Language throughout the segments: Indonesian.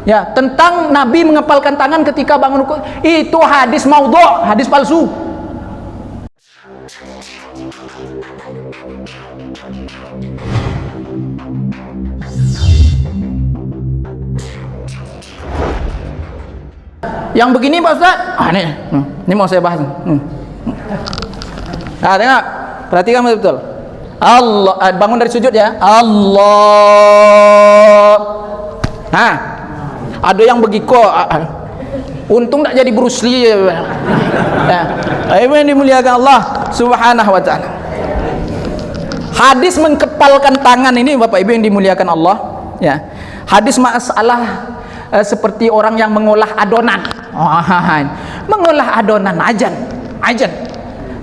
Ya, tentang Nabi mengepalkan tangan ketika bangun rukuk, itu hadis maudhu', hadis palsu. Yang begini Pak Ustaz, ini mau saya bahas. Nah, tengok, perhatikan betul. Allah, bangun dari sujud ya. Allah. Nah, ada yang begiko. Untung tak jadi Bruce Lee. Nah, yang dimuliakan Allah Subhanahu wa taala. Hadis mengepalkan tangan ini Bapak Ibu yang dimuliakan Allah, ya. Hadis masalah seperti orang yang mengolah adonan. Mengolah adonan ajan.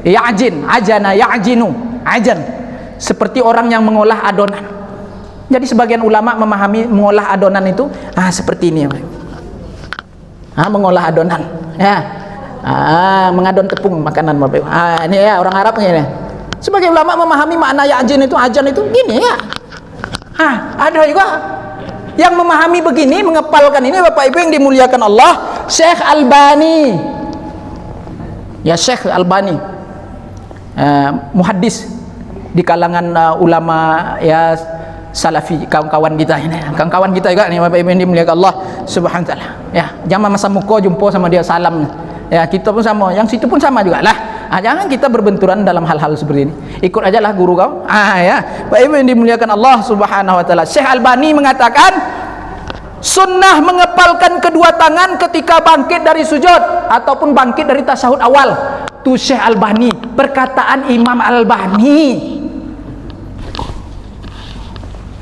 Ya'jin, ajana, ya'jinu, ajan. Seperti orang yang mengolah adonan. Jadi sebagian ulama memahami mengolah adonan itu seperti ini ya, Pak. Mengolah adonan, ya. Mengadon tepung makanan, Bapak Ibu. Ini ya orang Arab ini. Sebagian ulama memahami makna ya'jin itu, ajan itu gini ya. Ada juga yang memahami begini, mengepalkan ini Bapak Ibu yang dimuliakan Allah, Syekh Albani. Ya, Syekh Albani. Muhaddis di kalangan ulama ya salafi, kawan-kawan kita ini. Kawan-kawan kita juga nih Bapak Ibu yang dimuliakan Allah Subhanahu wa taala. Ya, jangan masa muka jumpa sama dia salam. Ya, kita pun sama, yang situ pun sama juga lah. Jangan kita berbenturan dalam hal-hal seperti ini. Ikut aja lah guru kau. Ya, Bapak Ibu yang dimuliakan Allah Subhanahu wa taala. Syekh Albani mengatakan sunnah mengepalkan kedua tangan ketika bangkit dari sujud ataupun bangkit dari tasyahud awal. Tu Syekh Albani, perkataan Imam Albani.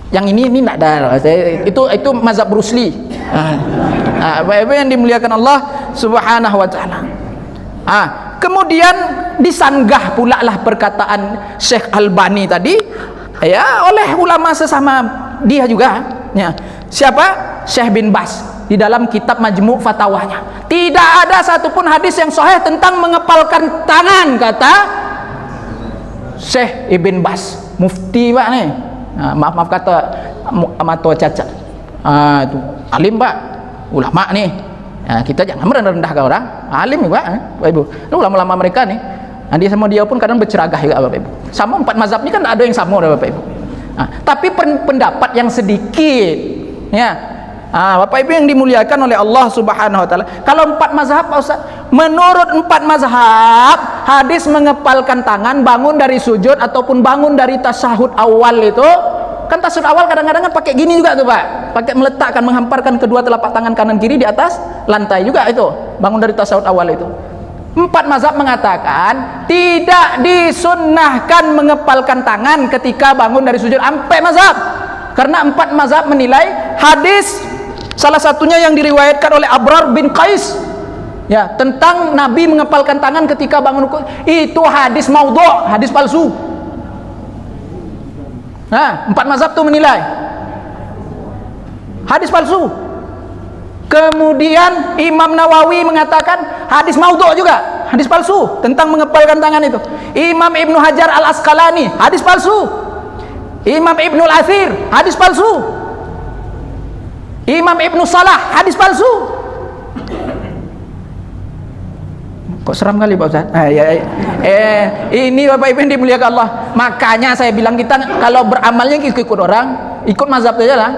Yang ini tidak ada. Itu mazhab Bruce Lee. Bapak Ibu yang dimuliakan Allah Subhanahu wa taala. Kemudian disanggah pula lah perkataan Syekh Albani tadi ya oleh ulama sesama dia juga, ya. Siapa? Syekh bin Bas di dalam kitab Majmu' Fatawanya. Tidak ada satupun hadis yang sahih tentang mengepalkan tangan, kata Syekh Ibn Bas, mufti Pak nih. Maaf kata mato cacat. Itu alim Pak, ulama nih. Kita jangan merendahkan orang alim Pak, Bapak Ibu. Ulama-ulama mereka nih, dia sama dia pun kadang berceragah juga Bapak Ibu. Sama 4 mazhab ini kan ada yang sama Bapak Ibu. Tapi pendapat yang sedikit, ya. Bapak Ibu yang dimuliakan oleh Allah Subhanahu wa taala. Kalau 4 mazhab Pak Ustaz, menurut 4 mazhab, hadis mengepalkan tangan bangun dari sujud ataupun bangun dari tasyahud awal itu, kan tasyahud awal kadang-kadang kan pakai gini juga tuh Pak. Pakai meletakkan, menghamparkan kedua telapak tangan kanan kiri di atas lantai juga itu. Bangun dari tasyahud awal itu. 4 mazhab mengatakan tidak disunnahkan mengepalkan tangan ketika bangun dari sujud. 4 mazhab. Karena 4 mazhab menilai hadis salah satunya yang diriwayatkan oleh Abrar bin Qais, ya, tentang Nabi mengepalkan tangan ketika bangun rukuk, itu hadis maudhu', hadis palsu. 4 mazhab itu menilai hadis palsu. Kemudian Imam Nawawi mengatakan hadis maudhu' juga, hadis palsu tentang mengepalkan tangan itu. Imam Ibnu Hajar Al-Asqalani, hadis palsu. Imam Ibnu Al-Athir, hadis palsu. Imam Ibnu Salah, hadis palsu. Kok seram kali Pak Ustaz? Ini Bapak Ibu yang dimuliakan Allah. Makanya saya bilang kita kalau beramalnya ikut orang, ikut mazhab saja lah.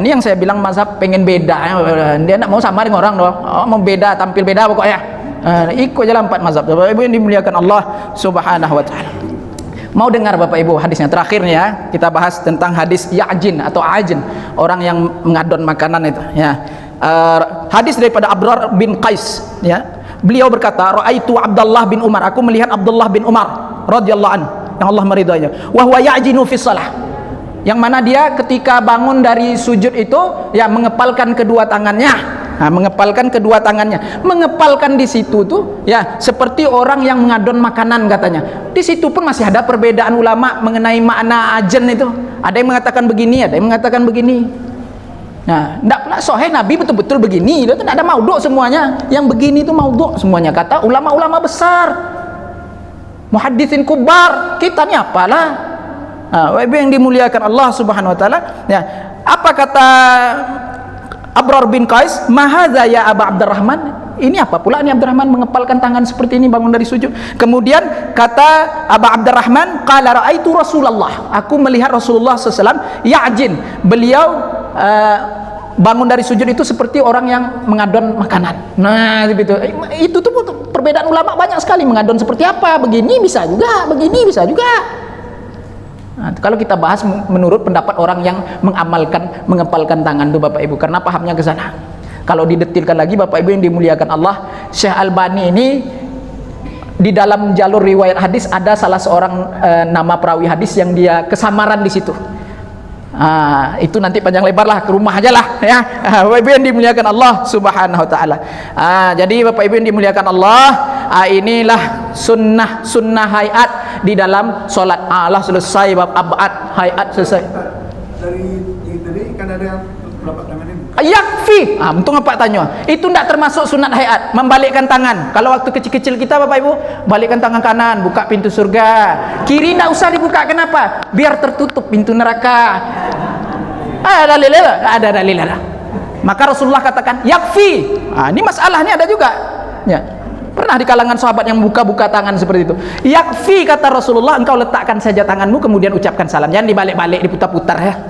Ini yang saya bilang mazhab pengen beda. Dia tidak mau sama dengan orang doang. Mau beda, tampil beda pokoknya. Ikut aja lah 4 mazhab. Bapak Ibu yang dimuliakan Allah Subhanahu wa taala. Mau dengar Bapak Ibu hadisnya terakhir nih ya, kita bahas tentang hadis ya'jin atau ajin, orang yang mengadon makanan itu ya. Hadis daripada Abrar bin Qais ya. Beliau berkata, "Ra'aitu Abdullah bin Umar." Aku melihat Abdullah bin Umar radhiyallahu anhu, yang Allah meridainya. Wa huwa ya'jinu fi shalah. Yang mana dia ketika bangun dari sujud itu ya mengepalkan kedua tangannya. Mengepalkan kedua tangannya. Mengepalkan di situ tuh ya seperti orang yang mengadon makanan katanya. Di situ pun masih ada perbedaan ulama mengenai makna ajen itu. Ada yang mengatakan begini, ada yang mengatakan begini. Nah, tidak pula sahih Nabi betul-betul begini. Itu tidak ada maudhu' semuanya. Yang begini itu maudhu' semuanya, kata ulama-ulama besar, muhaddisin kubar. Kita ni apalah. Ibu yang dimuliakan Allah Subhanahu wa taala, ya. Apa kata Abrar bin Qais, "Mahadza ya Aba Abdurrahman?" Ini apa pula ini Abdurrahman mengepalkan tangan seperti ini bangun dari sujud. Kemudian kata Aba Abdurrahman, "Qala ra'aitu Rasulullah." Aku melihat Rasulullah SAW ya'jin. Beliau bangun dari sujud itu seperti orang yang mengadon makanan. Nah, begitu. Itu tuh perbedaan ulama banyak sekali, mengadon seperti apa. Begini bisa juga, begini bisa juga. Nah, kalau kita bahas menurut pendapat orang yang mengepalkan tangan itu Bapak Ibu, karena pahamnya ke sana. Kalau didetilkan lagi Bapak Ibu yang dimuliakan Allah, Syekh Albani ini di dalam jalur riwayat hadis ada salah seorang nama perawi hadis yang dia kesamaran di situ. Itu nanti panjang lebar lah, ke rumah aja lah ya. Bapak Ibu yang dimuliakan Allah Subhanahu wa taala. Jadi Bapak Ibu yang dimuliakan Allah, inilah sunnah hayat di dalam salat. Allah selesai bab abad hayat selesai. Dari tadi kan ada telapak tangan ini. Yakfi. Untung apa tanya? Itu tidak termasuk sunat hayat, membalikkan tangan. Kalau waktu kecil-kecil kita Bapak Ibu, balikkan tangan kanan, buka pintu surga. Kiri tidak usah dibuka, kenapa? Biar tertutup pintu neraka. Ada dalil. Maka Rasulullah katakan yakfi. Ini masalahnya ada juga. Ya. Pernah di kalangan sahabat yang buka-buka tangan seperti itu. Yakfi kata Rasulullah, engkau letakkan saja tanganmu kemudian ucapkan salam. Jangan dibalik-balik, diputar-putar ya.